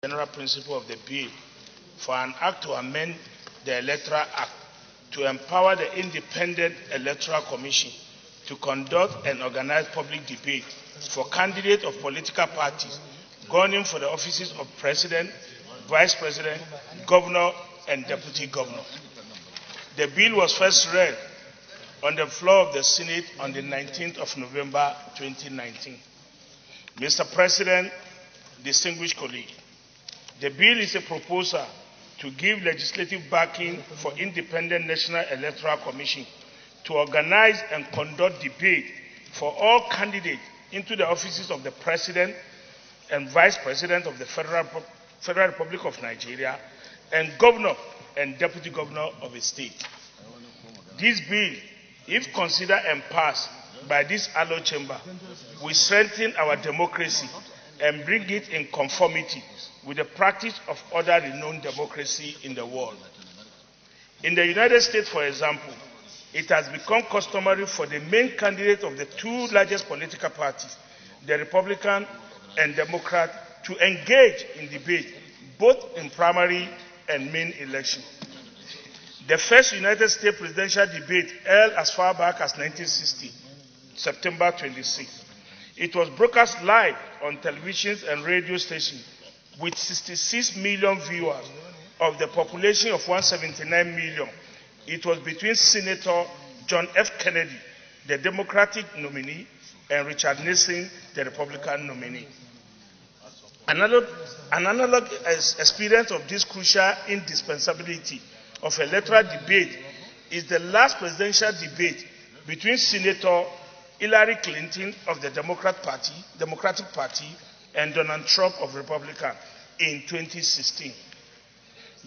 general principle of the bill for an act to amend the Electoral Act to empower the Independent Electoral Commission to conduct and organize public debate for candidates of political parties gunning for the offices of President, Vice President, Governor, and Deputy Governor. The bill was first read on the floor of the Senate on the 19th of November 2019. Mr. President, distinguished colleagues, the bill is a proposal to give legislative backing for Independent National Electoral Commission to organize and conduct debate for all candidates into the offices of the President and Vice President of the Federal Republic of Nigeria and Governor and Deputy Governor of a state. This bill, if considered and passed by this hallowed chamber, will strengthen our democracy and bring it in conformity with the practice of other renowned democracies in the world. In the United States, for example, it has become customary for the main candidate of the two largest political parties, the Republican and Democrat, to engage in debate both in primary and main election. The first United States presidential debate held as far back as 1960, September 26. It was broadcast live on televisions and radio stations with 66 million viewers of the population of 179 million. It was between Senator John F. Kennedy, the Democratic nominee, and Richard Nixon, the Republican nominee. An analog experience of this crucial indispensability of electoral debate is the last presidential debate between Senator Hillary Clinton of the Democratic Party and Donald Trump of Republican in 2016.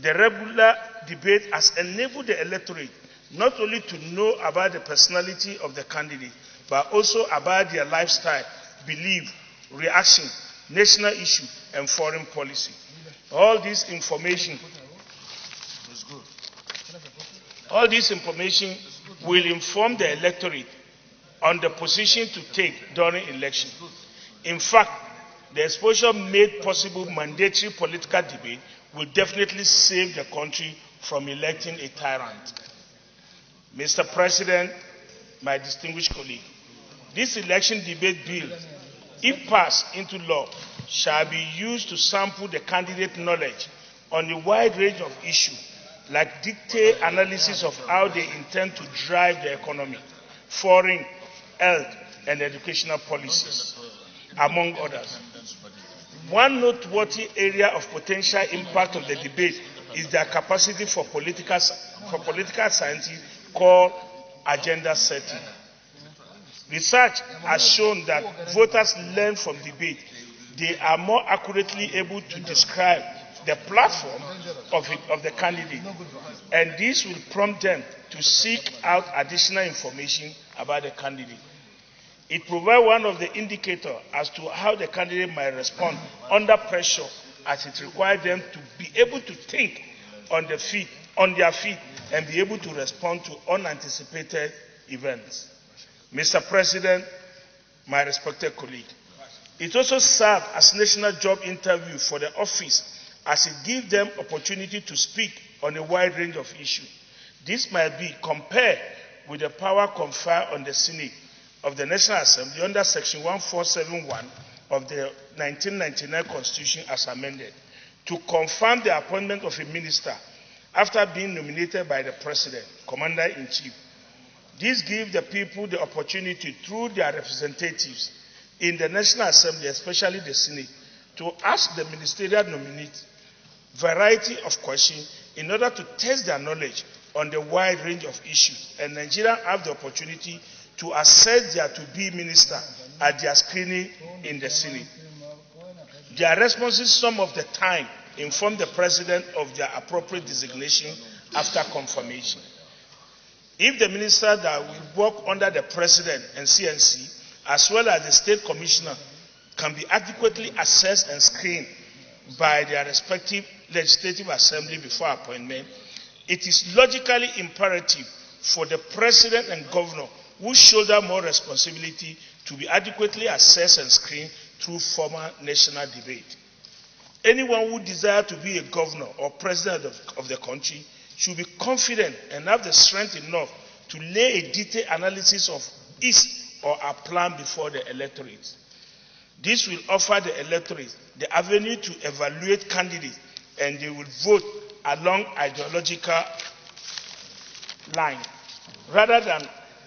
The regular debate has enabled the electorate not only to know about the personality of the candidate, but also about their lifestyle, belief, reaction, national issue, and foreign policy. All this information will inform the electorate on the position to take during election. In fact, the exposure made possible mandatory political debate will definitely save the country from electing a tyrant. Mr. President, my distinguished colleague, this election debate bill, if passed into law, shall be used to sample the candidate knowledge on a wide range of issues, like detailed analysis of how they intend to drive the economy, foreign, health, and educational policies, among others. One noteworthy area of potential impact of the debate is their capacity for political science called agenda setting. Research has shown that voters learn from debate. They are more accurately able to describe the platform of the candidate, and this will prompt them to seek out additional information about the candidate. It provides one of the indicators as to how the candidate might respond under pressure, as it requires them to be able to think on their feet, and be able to respond to unanticipated events. Mr. President, my respected colleague, it also serves as national job interview for the office, as it gives them opportunity to speak on a wide range of issues. This might be compared with the power conferred on the Senate of the National Assembly under Section 1471 of the 1999 Constitution as amended, to confirm the appointment of a minister after being nominated by the President, Commander-in-Chief. This gives the people the opportunity, through their representatives in the National Assembly, especially the Senate, to ask the ministerial nominees variety of questions in order to test their knowledge on the wide range of issues. And Nigerians have the opportunity to assess their to-be minister at their screening in the Senate. Their responses some of the time inform the President of their appropriate designation after confirmation. If the minister that will work under the President and CNC, as well as the State Commissioner, can be adequately assessed and screened by their respective legislative assembly before appointment, it is logically imperative for the President and Governor, who shoulder more responsibility, to be adequately assessed and screened through formal national debate. Anyone who desires to be a governor or president of the country should be confident and have the strength enough to lay a detailed analysis of his or her plan before the electorate. This will offer the electorate the avenue to evaluate candidates, and they will vote along ideological lines rather than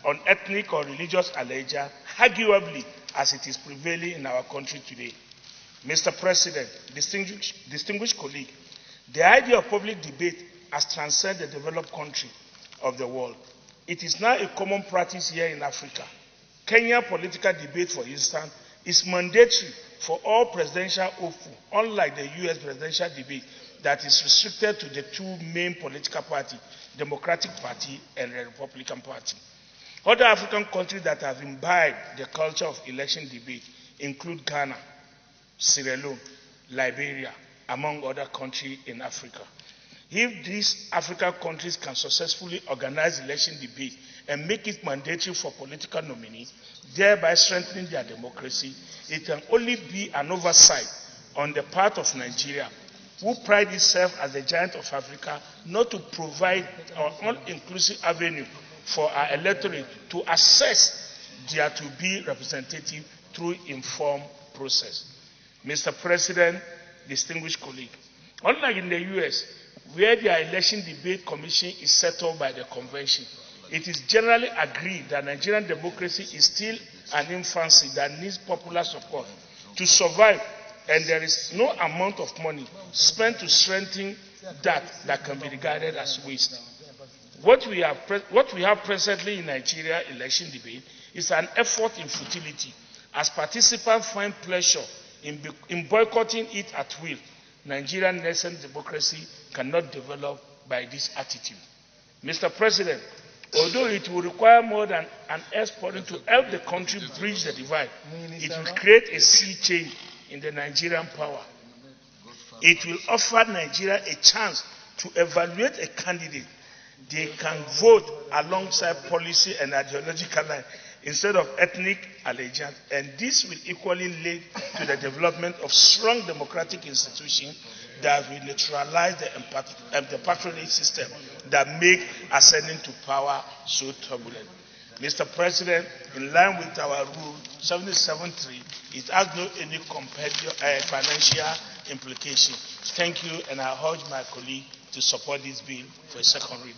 on ethnic or religious allegiance, arguably as it is prevailing in our country today. Mr. President, distinguished colleague, the idea of public debate has transcended the developed country of the world. It is now a common practice here in Africa. Kenya political debate, for instance, is mandatory for all presidential hopefuls, unlike the US presidential debate that is restricted to the two main political parties, Democratic Party and the Republican Party. Other African countries that have imbibed the culture of election debate include Ghana, Sierra Leone, Liberia, among other countries in Africa. If these African countries can successfully organize election debate and make it mandatory for political nominees, thereby strengthening their democracy, it can only be an oversight on the part of Nigeria, who pride itself as the giant of Africa, not to provide an all-inclusive avenue for our electorate to assess their to-be representative through informed process. Mr. President, distinguished colleague, unlike in the US, where the election debate commission is settled by the convention, it is generally agreed that Nigerian democracy is still an infancy that needs popular support to survive, and there is no amount of money spent to strengthen that can be regarded as waste. What we have presently in Nigeria election debate is an effort in futility, as participants find pleasure in boycotting it at will. Nigerian nascent democracy cannot develop by this attitude. Mr. President, although it will require more than an effort to help the country bridge the divide, it will create a sea change in the Nigerian power. It will offer Nigeria a chance to evaluate a candidate. They can vote alongside policy and ideological lines instead of ethnic allegiance, and this will equally lead to the development of strong democratic institutions that will neutralize the patronage system that make ascending to power so turbulent. Mr. President, in line with our rule 77.3, it has no any financial implication. Thank you, and I urge my colleague to support this bill for a second reading.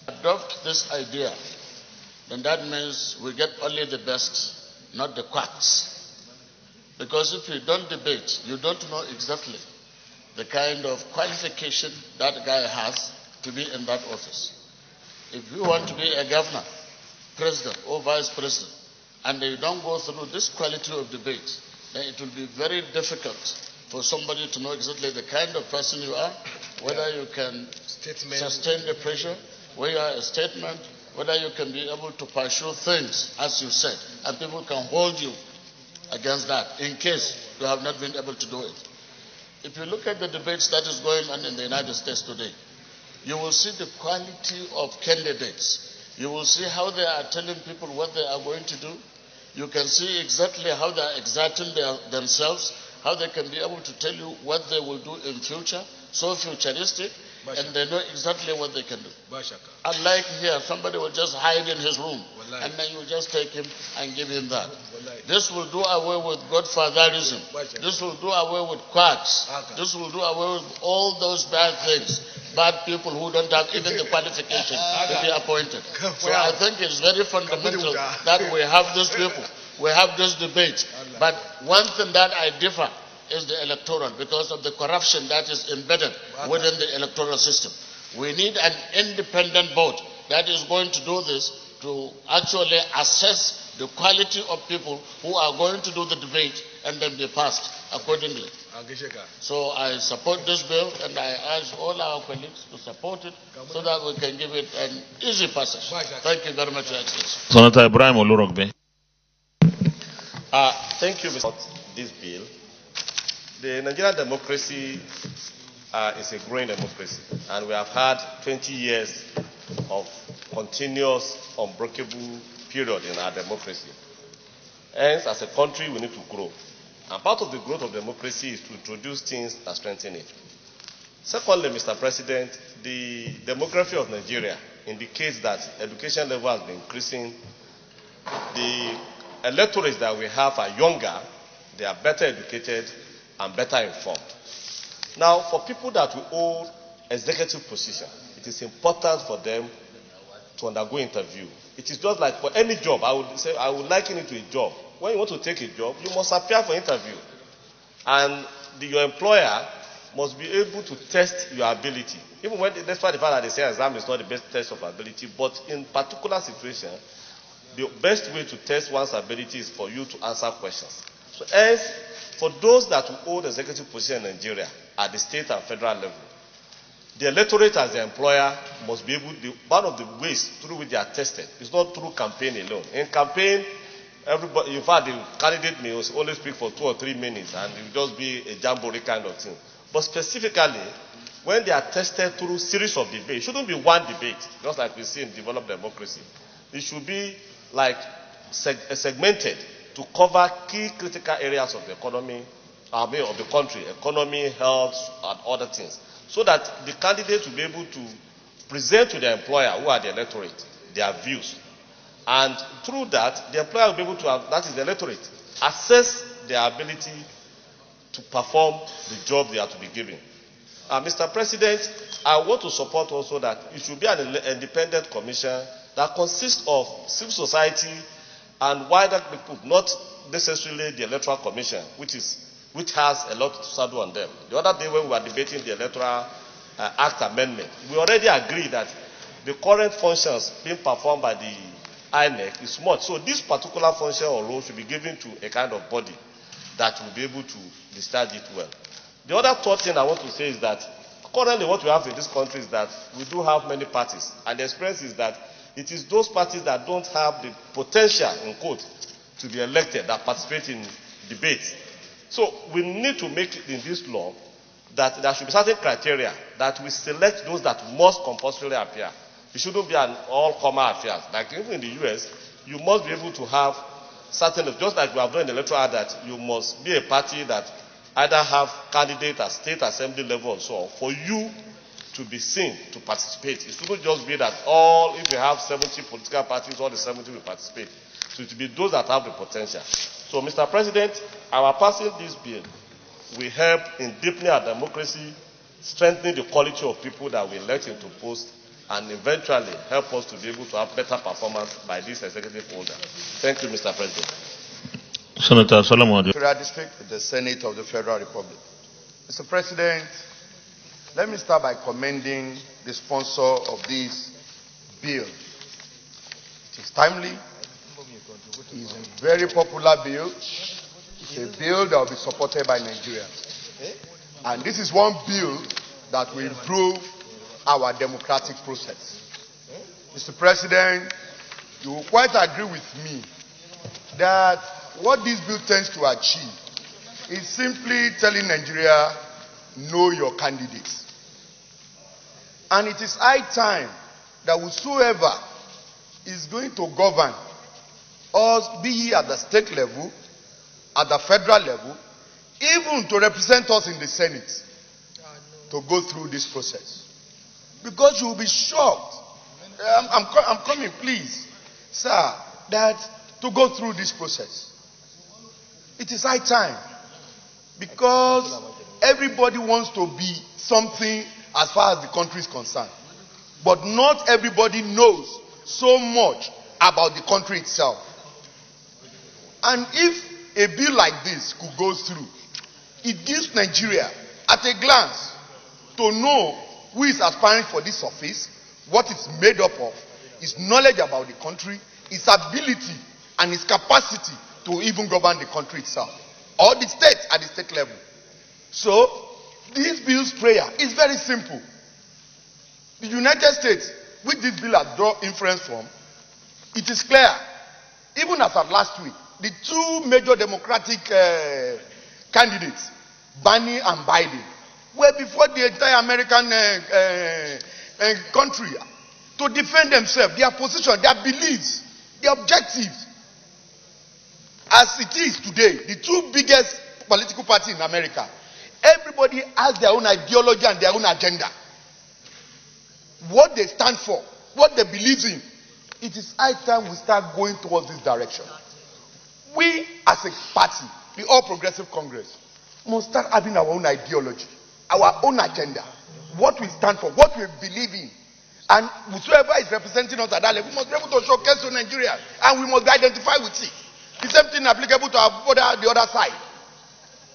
Adopt this idea, then that means we get only the best, not the quacks. Because if you don't debate, you don't know exactly the kind of qualification that guy has to be in that office. If you want to be a governor, president, or vice president, and you don't go through this quality of debate, then it will be very difficult for somebody to know exactly the kind of person you are, whether you can sustain the pressure, whether you are a statement, whether you can be able to pursue things, as you said, and people can hold you against that in case you have not been able to do it. If you look at the debates that is going on in the United States today, you will see the quality of candidates. You will see how they are telling people what they are going to do. You can see exactly how they are exerting themselves, how they can be able to tell you what they will do in future, so futuristic, and they know exactly what they can do. Unlike here, somebody will just hide in his room, and then you just take him and give him that. This will do away with godfatherism. This will do away with quacks. This will do away with all those bad things. Bad people who don't have even the qualification to be appointed. So I think it's very fundamental that we have these people, we have this debate. But one thing that I differ is the electoral, because of the corruption that is embedded within the electoral system. We need an independent board that is going to do this, to actually assess the quality of people who are going to do the debate and then be passed accordingly. So I support this bill, and I urge all our colleagues to support it so that we can give it an easy passage. Thank you very much, Your Excellency. Senator Ibrahim Olurogbe. Thank you, Mr. This bill. The Nigerian democracy is a growing democracy, and we have had 20 years of continuous, unbreakable period in our democracy. Hence, as a country, we need to grow. And part of the growth of democracy is to introduce things that strengthen it. Secondly, Mr. President, the demography of Nigeria indicates that education level has been increasing. The electorates that we have are younger, they are better educated and better informed. Now, for people that will hold executive position, it is important for them to undergo interview. It is just like for any job. I would say I would liken it to a job. When you want to take a job, you must appear for interview. And your employer must be able to test your ability. Even when, despite the fact that they say exam is not the best test of ability, but in particular situation, the best way to test one's ability is for you to answer questions. So hence, for those that will hold executive position in Nigeria at the state and federal level, the electorate as the employer must be able, one of the ways through which they are tested is not through campaign alone. In campaign, everybody, in fact, the candidate may only speak for 2 or 3 minutes and it will just be a jamboree kind of thing. But specifically, when they are tested through series of debates, it shouldn't be one debate, just like we see in developed democracy. It should be like segmented to cover key critical areas of the economy, of the country, economy, health, and other things, so that the candidate will be able to present to the employer, who are the electorate, their views. And through that, the employer will be able to, that is the electorate, assess their ability to perform the job they are to be given. Mr. President, I want to support also that it should be an independent commission that consists of civil society and wider people, not necessarily the Electoral Commission, which has a lot to saddle on them. The other day when we were debating the Electoral Act amendment, we already agreed that the current functions being performed by the INEC is much. So this particular function or role should be given to a kind of body that will be able to discharge it well. The other third thing I want to say is that currently what we have in this country is that we do have many parties. And the experience is that it is those parties that don't have the potential, in quote, to be elected that participate in debates. So we need to make it in this law that there should be certain criteria that we select those that must compulsorily appear. It shouldn't be an all-comer affair. Like even in the US, you must be able to have certain, just like we have done in the Electoral Act, that you must be a party that either have candidates at state assembly level and so on, for you to be seen to participate. It shouldn't just be that if you have 70 political parties, all the 70 will participate. So it will be those that have the potential. So, Mr. President, our passing this bill will help in deepening our democracy, strengthening the quality of people that we elect into post, and eventually help us to be able to have better performance by this executive order. Thank you, Mr. President. Senator Solomon. Federal District, the Senate of the Federal Republic. Mr. President, let me start by commending the sponsor of this bill. It is timely. It is a very popular bill. It's a bill that will be supported by Nigerians. And this is one bill that will improve our democratic process. Mr. President, you will quite agree with me that what this bill tends to achieve is simply telling Nigeria, know your candidates. And it is high time that whosoever is going to govern us, be he at the state level, at the federal level, even to represent us in the Senate, to go through this process. Because you will be shocked. I'm coming, please, sir, that to go through this process. It is high time. Because everybody wants to be something as far as the country is concerned. But not everybody knows so much about the country itself. And if a bill like this could go through, it gives Nigeria, at a glance, to know who is aspiring for this office, what it's made up of, its knowledge about the country, its ability and its capacity to even govern the country itself, or the state at the state level. So, this bill's prayer is very simple. The United States, which this bill has drawn inference from, it is clear. Even as of last week, the two major democratic candidates, Bernie and Biden, were before the entire American country to defend themselves, their position, their beliefs, their objectives. As it is today, the two biggest political party in America, everybody has their own ideology and their own agenda. What they stand for, what they believe in. It is high time we start going towards this direction. We as a party, the All Progressive Congress, must start having our own ideology, our own agenda, what we stand for, what we believe in. And whoever is representing us at that level, we must be able to showcase to Nigeria, and we must be identified with it. The same thing applicable to our border, the other side.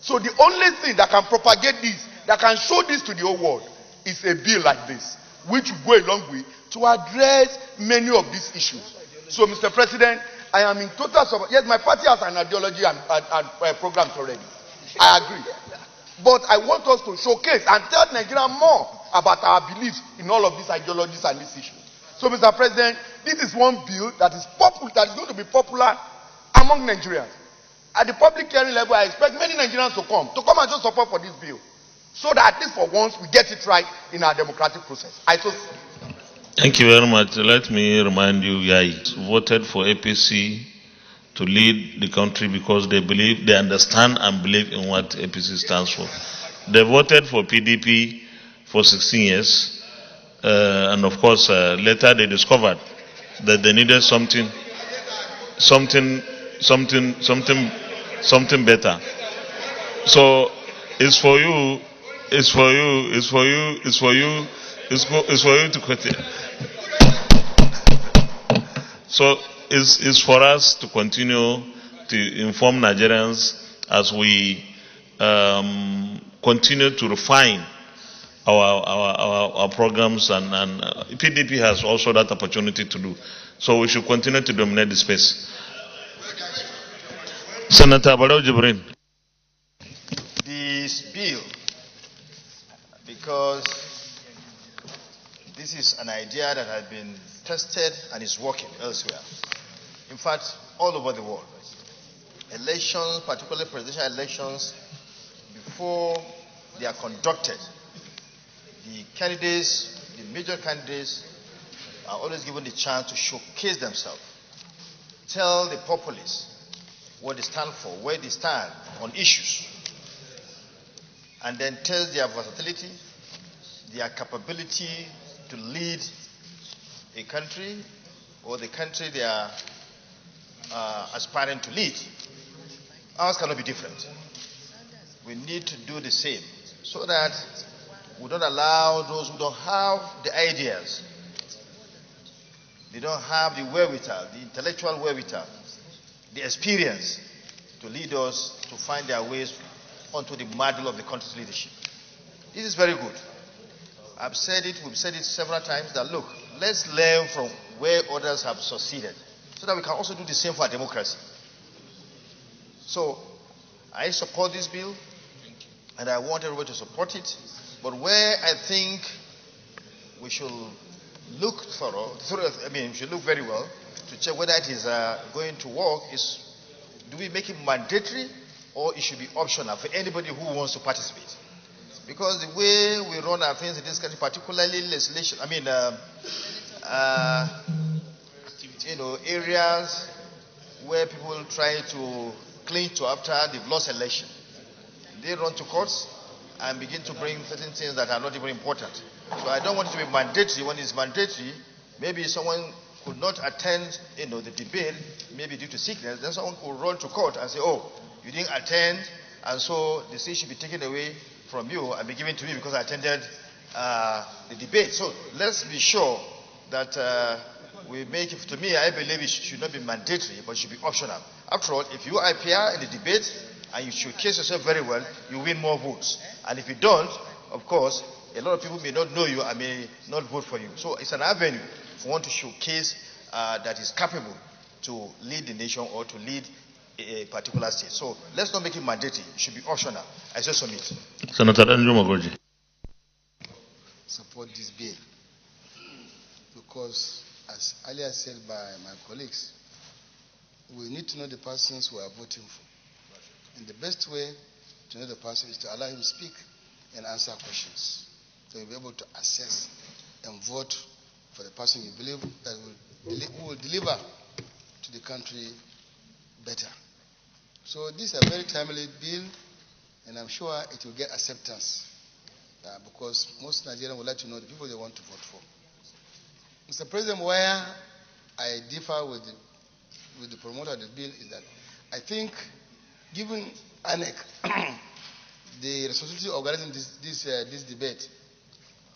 So the only thing that can propagate this, that can show this to the whole world, is a bill like this, which will go a long way to address many of these issues. So, Mr. President, I am in total support. Yes, my party has an ideology and programs already. I agree. But I want us to showcase and tell Nigeria more about our beliefs in all of these ideologies and these issues. So, Mr. President, this is one bill that is popular, that is going to be popular among Nigerians. At the public hearing level, I expect many Nigerians to come and show support for this bill, so that at least for once we get it right in our democratic process. Thank you very much. Let me remind you, Yai voted for APC to lead the country because they believe, they understand and believe in what APC stands for. They voted for PDP for 16 years, and of course, later they discovered that they needed something better. So it's for you to quit it. So it's for us to continue to inform Nigerians as we continue to refine our programs, and PDP has also that opportunity to do. So we should continue to dominate the space. Senator Barrow Jibrin. This bill, because this is an idea that has been tested and is working elsewhere. In fact, all over the world. Elections, particularly presidential elections, before they are conducted, the candidates, the major candidates, are always given the chance to showcase themselves, tell the populace what they stand for, where they stand on issues, and then test their versatility, their capability to lead a country or the country they are aspiring to lead. Ours cannot be different. We need to do the same so that we don't allow those who don't have the ideas, they don't have the wherewithal, the intellectual wherewithal, the experience to lead us to find their ways onto the model of the country's leadership. This is very good. I've said it, we've said it several times, that look, let's learn from where others have succeeded so that we can also do the same for our democracy. So, I support this bill and I want everybody to support it. But where I think we should look we should look very well to check whether it is going to work is, do we make it mandatory or it should be optional for anybody who wants to participate? Because the way we run our things in this country, particularly legislation, areas where people try to cling to after they've lost election, they run to courts and begin to bring certain things that are not even important. So I don't want it to be mandatory. When it's mandatory, maybe someone could not attend, the debate, maybe due to sickness. Then someone could run to court and say, "Oh, you didn't attend, and so the seat should be taken away from you and be given to me because I attended the debate." So let's be sure that we make it. To me, I believe it should not be mandatory, but it should be optional. After all, if you appear in the debate and you showcase yourself very well, you win more votes. And if you don't, of course, a lot of people may not know you and may not vote for you. So it's an avenue for one to showcase that is capable to lead the nation or to lead a particular state. So let's not make it mandatory. It should be optional. I just submit. Senator Andrew Magoji. Support this bill because, as earlier said by my colleagues, we need to know the persons we are voting for. And the best way to know the person is to allow him to speak and answer questions. So you'll be able to assess and vote for the person you believe that will deliver to the country better. So this is a very timely bill. and I'm sure it will get acceptance because most Nigerians would like to know the people they want to vote for. Mr. President, where I differ with the promoter of the bill is that I think giving INEC the responsibility of organizing this debate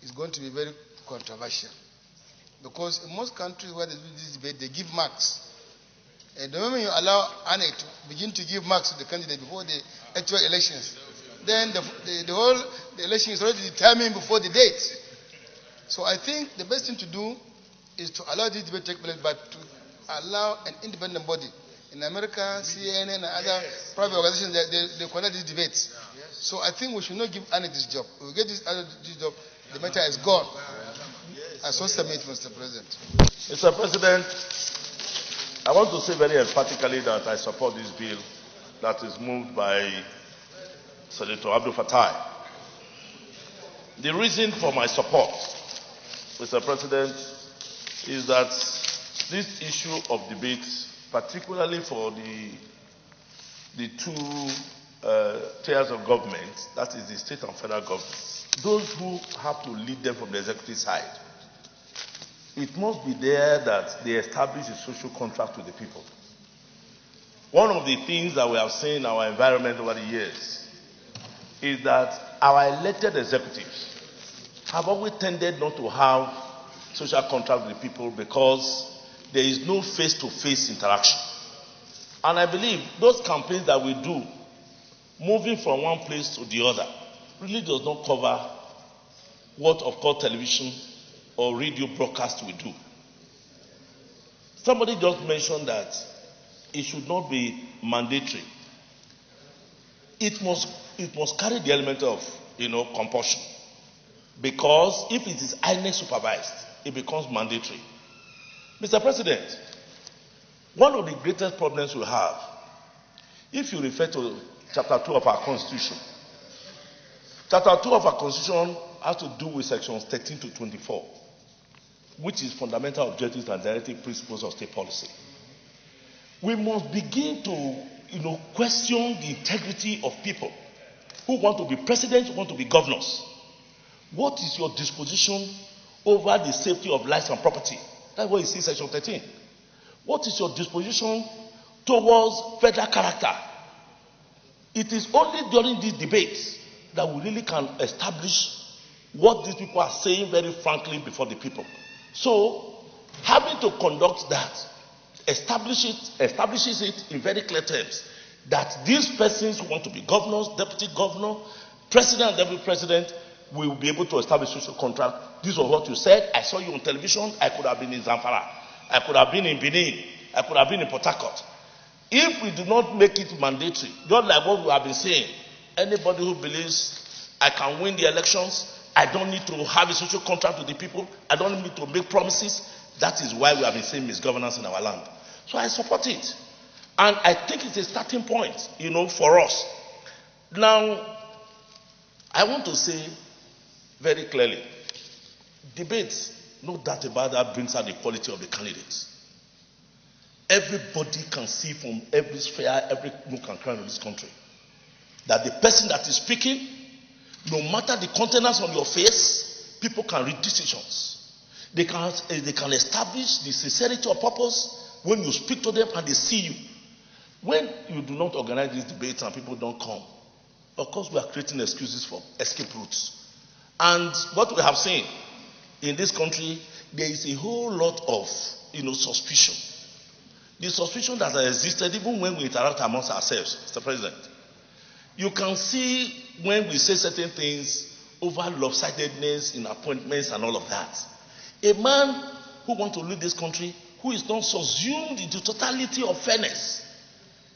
is going to be very controversial. Because in most countries where they do this debate, they give marks. And the moment you allow INEC to begin to give marks to the candidate before the actual elections, then the election is already determined before the date. So I think the best thing to do is to allow this debate to take place, but to allow an independent body. In America, CNN and other private organizations, they conduct these debates. So I think we should not give INEC this job. If we get this job, the matter is gone. I so submit, Mr. President. Mr. President, I want to say very emphatically that I support this bill that is moved by Senator Abdul Fattah. The reason for my support, Mr. President, is that this issue of debate, particularly for the two tiers of government, that is the state and federal government, those who have to lead them from the executive side, it must be there that they establish a social contract with the people. One of the things that we have seen in our environment over the years is that our elected executives have always tended not to have social contract with the people because there is no face-to-face interaction. And I believe those campaigns that we do, moving from one place to the other, really does not cover what, of course, television or radio broadcast we do. Somebody just mentioned that it should not be mandatory. It must carry the element of, compulsion. Because if it is INEC supervised, it becomes mandatory. Mr. President, one of the greatest problems we have, if you refer to Chapter 2 of our Constitution, Chapter 2 of our Constitution has to do with sections 13 to 24, which is fundamental objectives and directive principles of state policy. We must begin to, question the integrity of people who want to be president, who want to be governors. What is your disposition over the safety of lives and property? That's what you see in section 13. What is your disposition towards federal character? It is only during these debates that we really can establish what these people are saying very frankly before the people. So, having to conduct that establishes it in very clear terms that these persons who want to be governors, deputy governor, president and deputy president will be able to establish social contract. This was what you said. I saw you on television. I could have been in Zamfara. I could have been in Benin. I could have been in Port Harcourt. If we do not make it mandatory, just like what we have been saying, anybody who believes I can win the elections, I don't need to have a social contract with the people, I don't need to make promises, that is why we have been saying misgovernance in our land. So I support it. And I think it's a starting point, for us. Now, I want to say very clearly, debates, no doubt about that, brings out the quality of the candidates. Everybody can see from every sphere, every nook and cranny of this country, that the person that is speaking, no matter the countenance on your face, people can read decisions. They can establish the sincerity of purpose when you speak to them and they see you. When you do not organize these debates and people don't come, of course we are creating excuses for escape routes. And what we have seen in this country, there is a whole lot of suspicion. The suspicion that has existed even when we interact amongst ourselves, Mr. President. You can see when we say certain things over lopsidedness in appointments and all of that. A man who wants to lead this country, who is not subsumed into totality of fairness,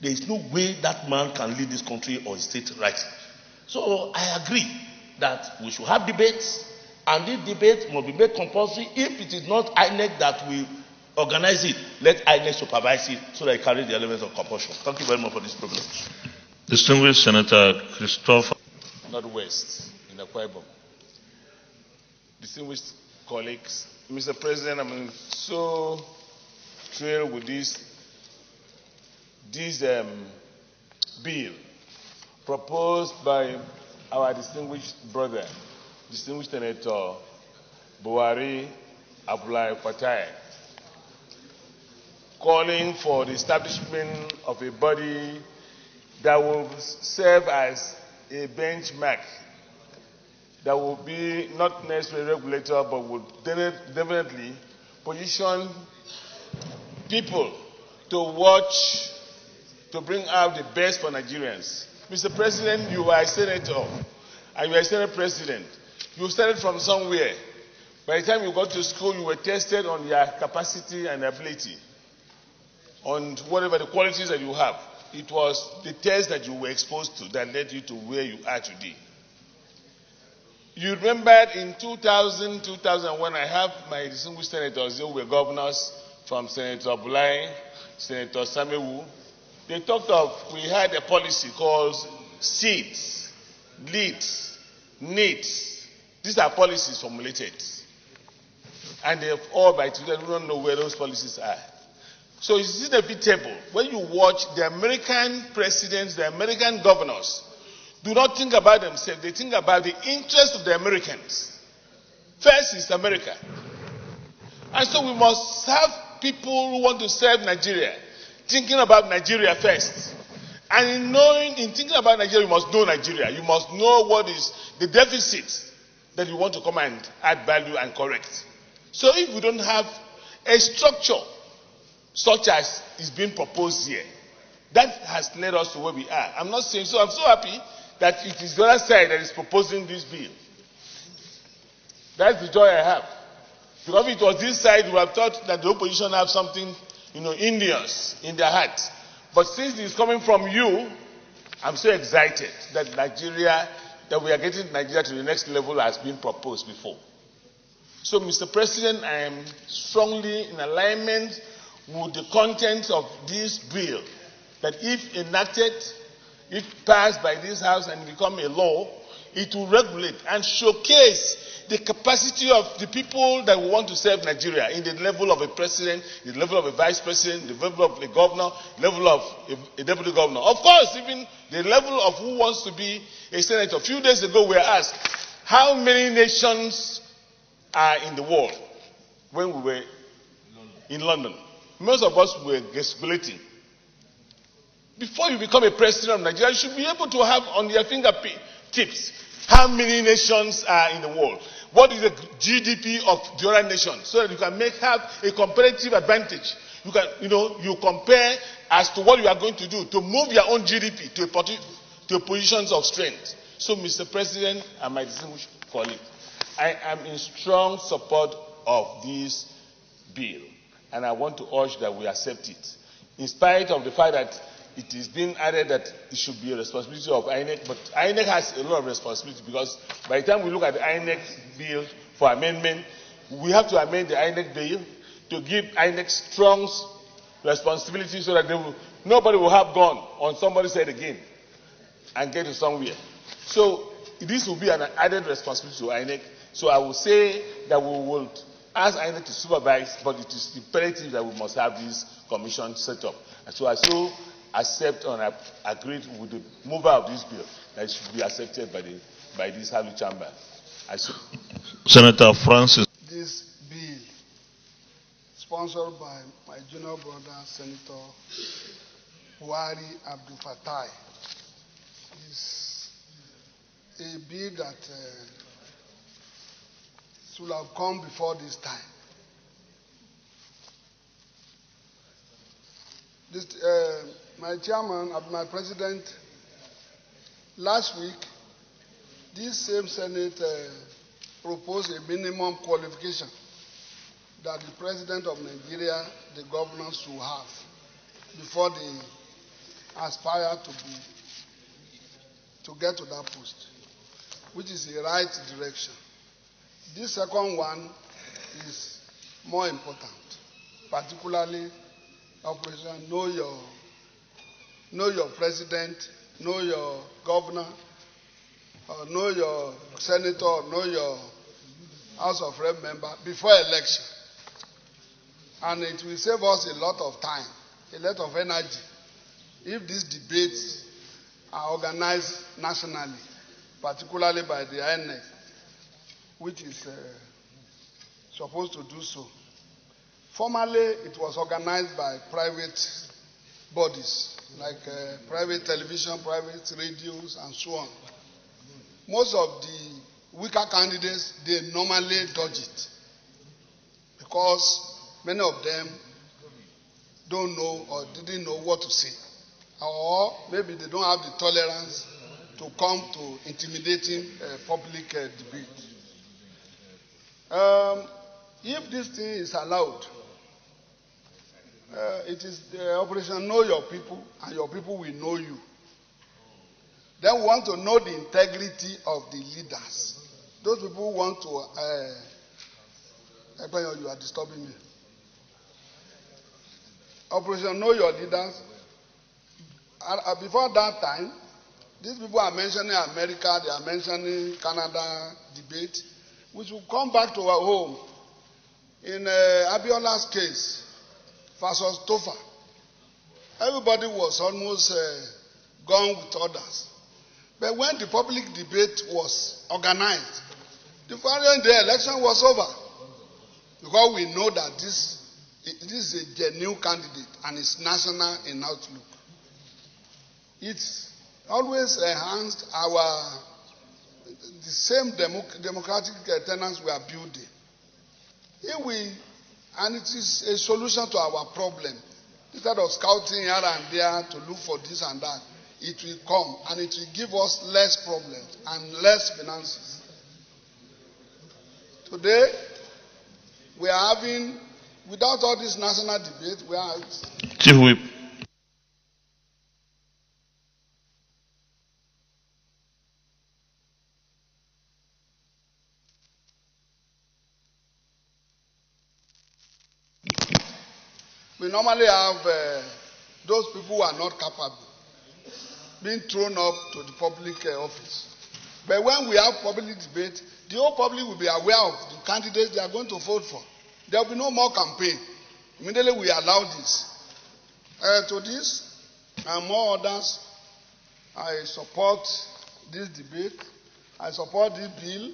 there is no way that man can lead this country or his state rightly. So I agree that we should have debates, and this debate must be made compulsory. If it is not INEC that will organize it, let INEC supervise it so that it carries the elements of compulsion. Thank you very much for this privilege. Distinguished Senator Christopher. Northwest in Akwa Ibom. Distinguished colleagues, Mr. President, I'm so thrilled with this bill proposed by our distinguished brother, distinguished Senator Buhari Abdullahi Fatai, calling for the establishment of a body that will serve as a benchmark, that will be not necessarily a regulator, but will definitely position people to watch, to bring out the best for Nigerians. Mr. President, you are a senator, and you are a senate president. You started from somewhere. By the time you got to school, you were tested on your capacity and ability, on whatever the qualities that you have. It was the test that you were exposed to that led you to where you are today. You remember in 2001, I have my distinguished senators, they were governors, from Senator Bulai, Senator Samewu. They talked of, we had a policy called seeds, leads, needs. These are policies formulated. And they have all by today, we don't know where those policies are. So it's inevitable when you watch the American presidents, the American governors, do not think about themselves, they think about the interest of the Americans. First is America. And so we must have people who want to serve Nigeria, thinking about Nigeria first. And in thinking about Nigeria, you must know Nigeria. You must know what is the deficit that you want to come and add value and correct. So if we don't have a structure such as is being proposed here, that has led us to where we are. I'm not saying so. I'm so happy that it is the other side that is proposing this bill. That's the joy I have. Because if it was this side, we have thought that the opposition have something, Indians in their heart. But since it's coming from you, I'm so excited that we are getting Nigeria to the next level as been proposed before. So, Mr. President, I am strongly in alignment with the content of this bill, that if enacted, if passed by this House and become a law, it will regulate and showcase the capacity of the people that want to serve Nigeria in the level of a president, the level of a vice president, the level of a governor, level of a deputy governor. Of course, even the level of who wants to be a senator. A few days ago, we were asked, how many nations are in the world? When we were in London, most of us were gesticulating. Before you become a president of Nigeria, you should be able to have on your fingertips how many nations are in the world. What is the GDP of the other nations, so that you can have a comparative advantage. You can, you compare as to what you are going to do to move your own GDP to positions of strength. So, Mr. President and my distinguished colleague, I am in strong support of this bill, and I want to urge that we accept it, in spite of the fact that it is being added that it should be a responsibility of INEC, but INEC has a lot of responsibility, because by the time we look at the INEC bill for amendment, we have to amend the INEC bill to give INEC strong responsibility so that nobody will have gone on somebody's head again and get to somewhere. So this will be an added responsibility to INEC. So I will say that we will ask INEC to supervise, but it is imperative that we must have this commission set up. And so I accept and agree with the mover of this bill that it should be accepted by this Holy Chamber. Senator Francis. This bill, sponsored by my junior brother, Senator Buhari Abdul Fatai, is a bill that should have come before this time. My chairman, my president, last week, this same Senate proposed a minimum qualification that the president of Nigeria, the governors should have before they aspire to get to that post, which is the right direction. This second one is more important, particularly Operation Know Your President, know your governor, know your senator, know your House of Rep member before election. And it will save us a lot of time, a lot of energy, if these debates are organized nationally, particularly by the INEC, which is supposed to do so. Formerly, it was organized by private bodies, like private television, private radios, and so on. Most of the weaker candidates, they normally dodge it because many of them don't know or didn't know what to say. Or maybe they don't have the tolerance to come to intimidating public debate. If this thing is allowed, it is the operation Know Your People, and your people will know you. Then we want to know the integrity of the leaders. Those people who want to... you are disturbing me. Operation Know Your Leaders. Before that time, these people are mentioning America, they are mentioning Canada debate. We should come back to our home. In Abiola's case, versus Tofa, everybody was almost gone with others. But when the public debate was organized, the following day election was over. Because we know that this is a genuine candidate and it's national in outlook. It's always enhanced the same democratic tenets we are building. And it is a solution to our problem. Instead of scouting here and there to look for this and that, it will come and it will give us less problems and less finances. Today, we are having, without all this national debate, we are... Chief Whip. We normally have those people who are not capable being thrown up to the public office. But when we have public debate, the whole public will be aware of the candidates they are going to vote for. There will be no more campaign. Immediately we allow this. To this and more others, I support this debate. I support this bill,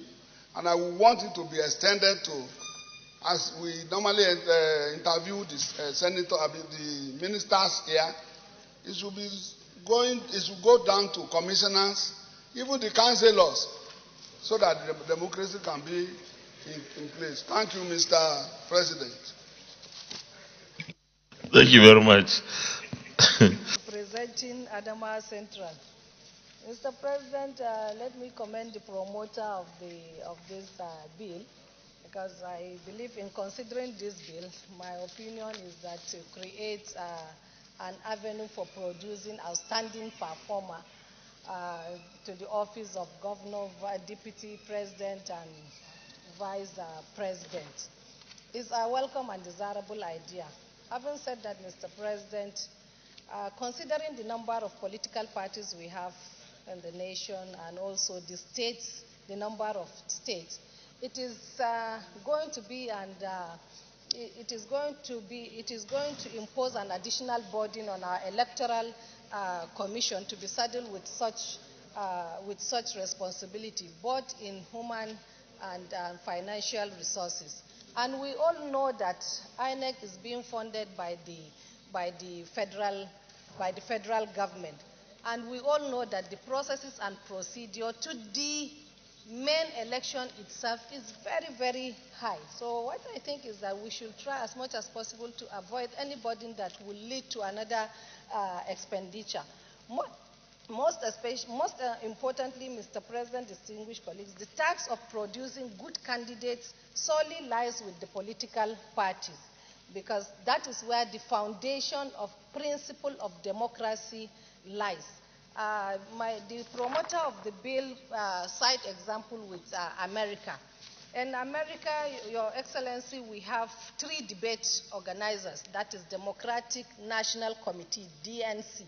and I want it to be extended to, as we normally interview the ministers here, it should go down to commissioners, even the councillors, so that the democracy can be in place. Thank you, Mr. President. Thank you very much. Presenting Adama Central. Mr. President, let me commend the promoter of this bill, because I believe in considering this bill, my opinion is that to create an avenue for producing outstanding performer to the office of governor, deputy president, and vice president is a welcome and desirable idea. Having said that, Mr. President, considering the number of political parties we have in the nation and also the states, the number of states, it is going to be it is going to impose an additional burden on our electoral commission to be saddled with such responsibility, both in human and financial resources. And we all know that INEC is being funded by the federal government, and we all know that the processes and procedure to the main election itself is very, very high. So what I think is that we should try as much as possible to avoid any burden that will lead to another expenditure. Most importantly, Mr. President, distinguished colleagues, the task of producing good candidates solely lies with the political parties, because that is where the foundation of principle of democracy lies. The promoter of the bill cite example with America. In America, Your Excellency, we have 3 debate organizers, that is Democratic National Committee, DNC.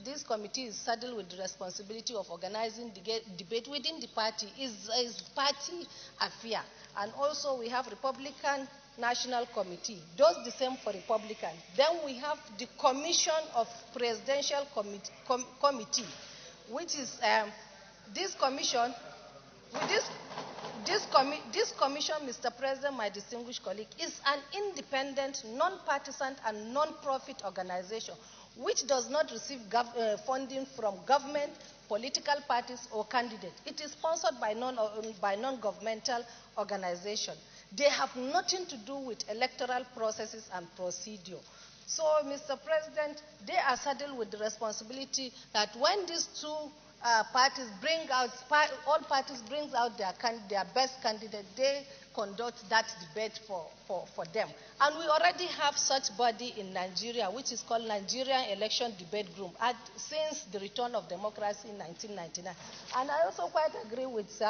This committee is saddled with the responsibility of organizing the debate within the party, is party affair. And also we have Republican National Committee, does the same for Republican. Then we have the Commission of Presidential Committee, which is this commission. With this commission, Mr. President, my distinguished colleague, is an independent, non-partisan and non-profit organization which does not receive funding from government, political parties or candidates. It is sponsored by non-governmental organizations. They have nothing to do with electoral processes and procedure. So, Mr. President, they are saddled with the responsibility that when these two parties bring out their best candidate, they conduct that debate for them. And we already have such body in Nigeria, which is called Nigerian Election Debate Group, since the return of democracy in 1999. And I also quite agree with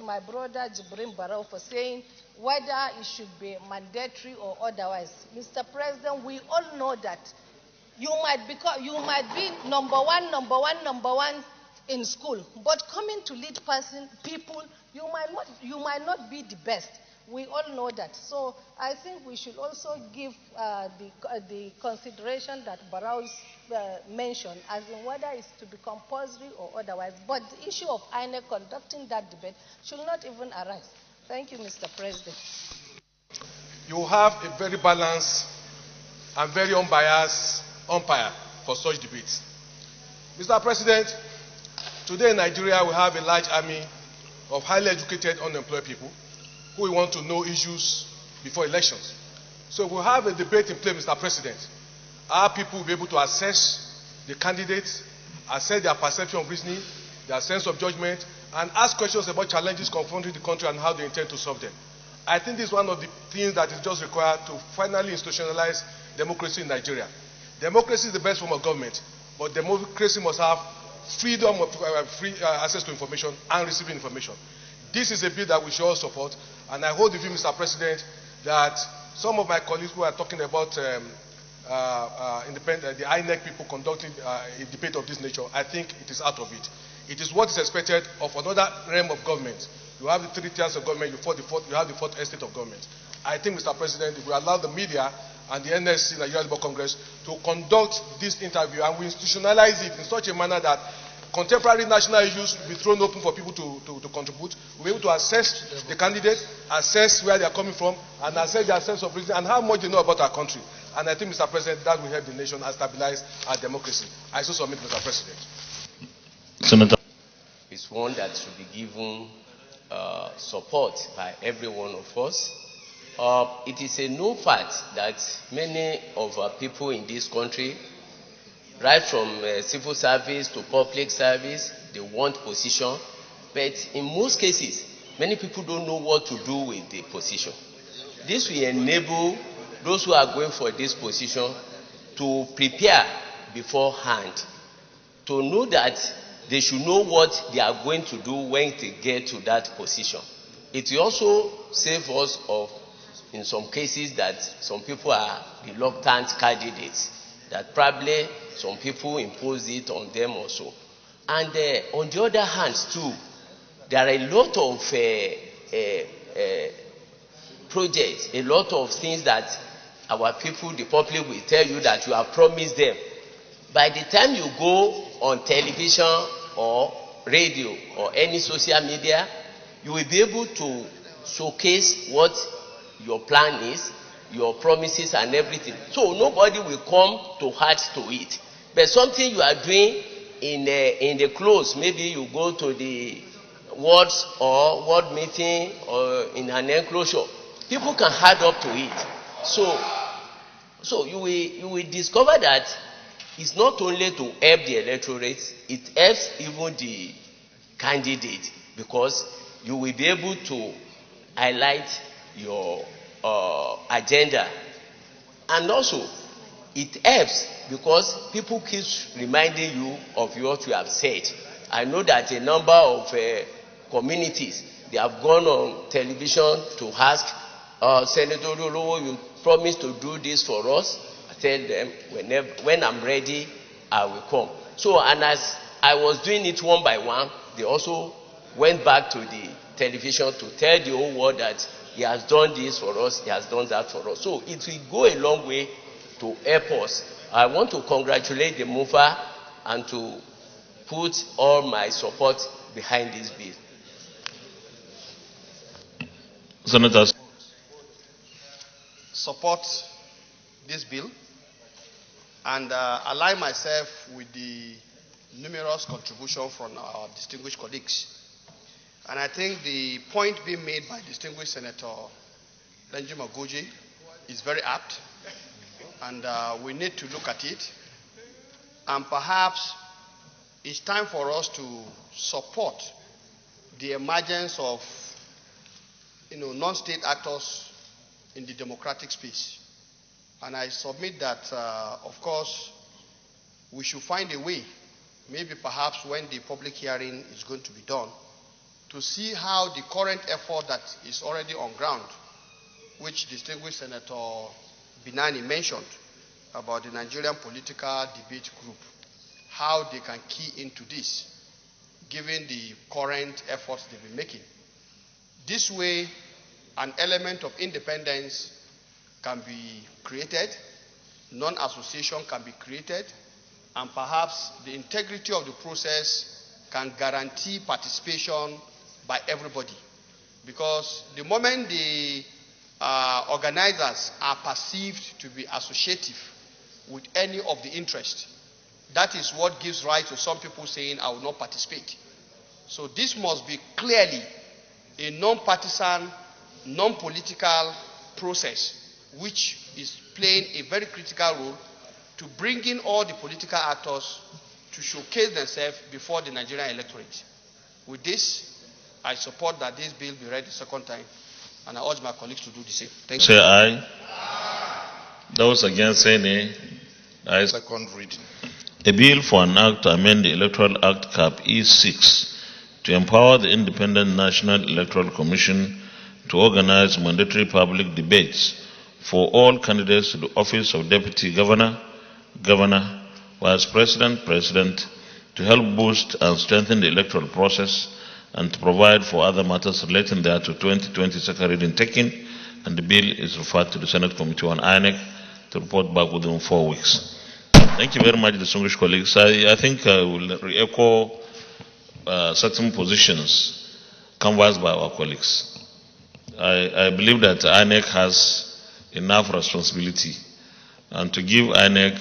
my brother Jibrin Barrow for saying whether it should be mandatory or otherwise. Mr. President, we all know that you might be number one in school, but coming to lead people, you might not be the best. We all know that. So I think we should also give the consideration that Barrow mentioned, as in whether it's to be compulsory or otherwise. But the issue of INEC conducting that debate should not even arise. Thank you, Mr. President. You have a very balanced and very unbiased umpire for such debates. Mr. President, today in Nigeria we have a large army of highly educated unemployed people who want to know issues before elections. So if we have a debate in place, Mr. President, our people will be able to assess the candidates, assess their perception of reasoning, their sense of judgment, and ask questions about challenges confronting the country and how they intend to solve them. I think this is one of the things that is just required to finally institutionalize democracy in Nigeria. Democracy is the best form of government, but democracy must have freedom of free access to information and receiving information. This is a bill that we should all support, and I hold the view, Mr. President, that some of my colleagues who are talking about the INEC people conducting a debate of this nature, I think it is out of it. It is what is expected of another realm of government. You have the 3 tiers of government, you have the 4th estate of government. I think, Mr. President, if we allow the media and the NSC, Nigeria Labour Congress, to conduct this interview and we institutionalize it in such a manner that contemporary national issues will be thrown open for people to contribute, we'll be able to assess the candidates, assess where they are coming from, and assess their sense of reason and how much they know about our country. And I think, Mr. President, that will help the nation and stabilize our democracy. I so submit, Mr. President. Senator. It's one that should be given support by every one of us. It is a known fact that many of our people in this country, right from civil service to public service, they want position. But in most cases, many people don't know what to do with the position. This will enable those who are going for this position to prepare beforehand, to know that they should know what they are going to do when they get to that position. It will also save us of, in some cases, that some people are reluctant candidates, that probably some people impose it on them also. And on the other hand, too, there are a lot of projects, a lot of things that our people, the public, will tell you that you have promised them. By the time you go on television or radio or any social media, you will be able to showcase what your plan is, your promises and everything. So nobody will come to heart to it. But something you are doing in the close, maybe you go to the wards or ward meeting or in an enclosure, people can add up to it. So you will discover that it's not only to help the electorate, it helps even the candidate, because you will be able to highlight your agenda. And also, it helps because people keep reminding you of what you have said. I know that a number of communities, they have gone on television to ask, Senator Olowo, you promised to do this for us. I tell them, when I'm ready, I will come. So, and as I was doing it one by one, they also went back to the television to tell the whole world that he has done this for us, he has done that for us. So it will go a long way to help us. I want to congratulate the mover and to put all my support behind this bill. Senators. Support this bill and align myself with the numerous contributions from our distinguished colleagues. And I think the point being made by distinguished Senator Benjamin Goji is very apt, and we need to look at it. And perhaps it's time for us to support the emergence of non-state actors in the democratic space. And I submit that, of course, we should find a way, maybe perhaps when the public hearing is going to be done, to see how the current effort that is already on ground, which distinguished Senator Binani mentioned about the Nigerian Political Debate Group, how they can key into this, given the current efforts they've been making. This way, an element of independence can be created, non-association can be created, and perhaps the integrity of the process can guarantee participation by everybody. Because the moment the organizers are perceived to be associative with any of the interest, that is what gives rise to some people saying, I will not participate. So this must be clearly a non-partisan, non-political process which is playing a very critical role to bring in all the political actors to showcase themselves before the Nigerian electorate. With this, I support that this bill be read the second time, and I urge my colleagues to do the same. Thank you. Say aye. Those against say nay. Aye. Second reading. A bill for an act to amend the Electoral Act Cap E6 to empower the Independent National Electoral Commission to organize mandatory public debates for all candidates to the office of Deputy Governor, Governor, Vice President, President, to help boost and strengthen the electoral process and to provide for other matters relating thereto 2020 second reading taken, and the bill is referred to the Senate Committee on INEC to report back within 4 weeks. Thank you very much, distinguished colleagues. I think I will re-echo certain positions canvassed by our colleagues. I believe that INEC has enough responsibility, and to give INEC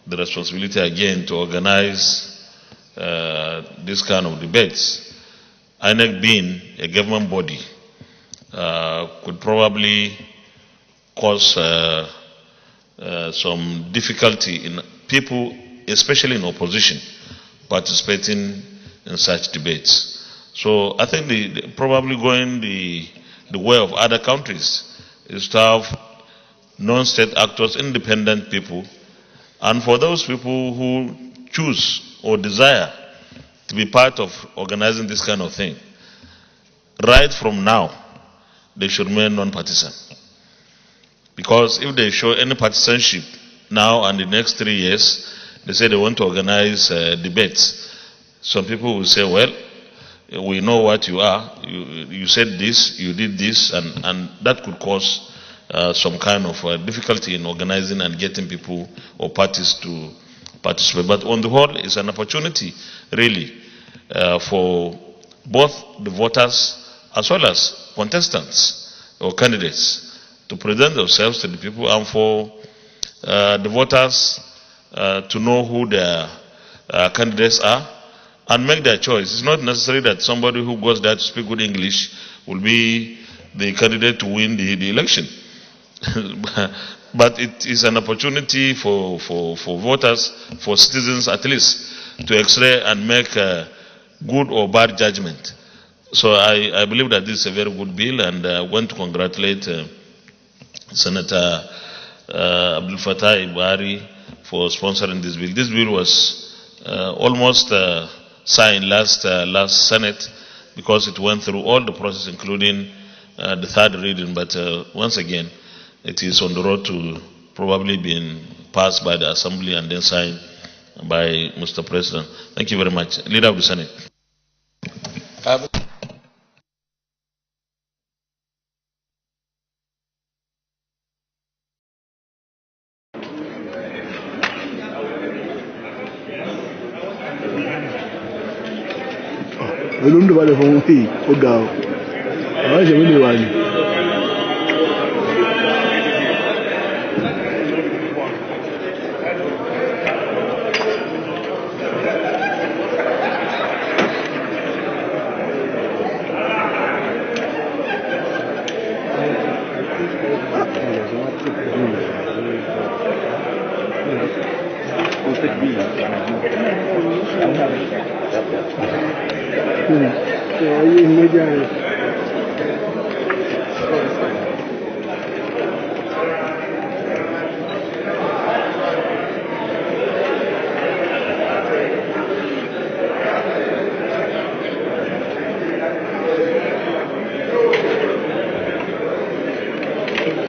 the responsibility again to organize this kind of debates, INEC being a government body, could probably cause some difficulty in people, especially in opposition, participating in such debates. So I think probably going the way of other countries is to have non-state actors, independent people, and for those people who choose or desire to be part of organizing this kind of thing, right from now, they should remain non-partisan. Because if they show any partisanship now and the next 3 years, they say they want to organize debates, some people will say, well, we know what you are, you said this, you did this, and that could cause some kind of difficulty in organizing and getting people or parties to participate. But on the whole, it's an opportunity, really, for both the voters as well as contestants or candidates to present themselves to the people, and for the voters to know who their candidates are and make their choice. It's not necessary that somebody who goes there to speak good English will be the candidate to win the election. But it is an opportunity for voters, for citizens at least, to x-ray and make a good or bad judgment. So I believe that this is a very good bill, and I want to congratulate Senator Abdul Fattah Buhari for sponsoring this bill. This bill was almost signed last Senate, because it went through all the process, including the third reading. But once again, it is on the road to probably being passed by the Assembly and then signed by Mr. President. Thank you very much. Leader of the Senate. olùdókòwò fún wọn yìí ó ga ọ àwọn ìṣẹ̀wé lè wà ní. Ayé méjì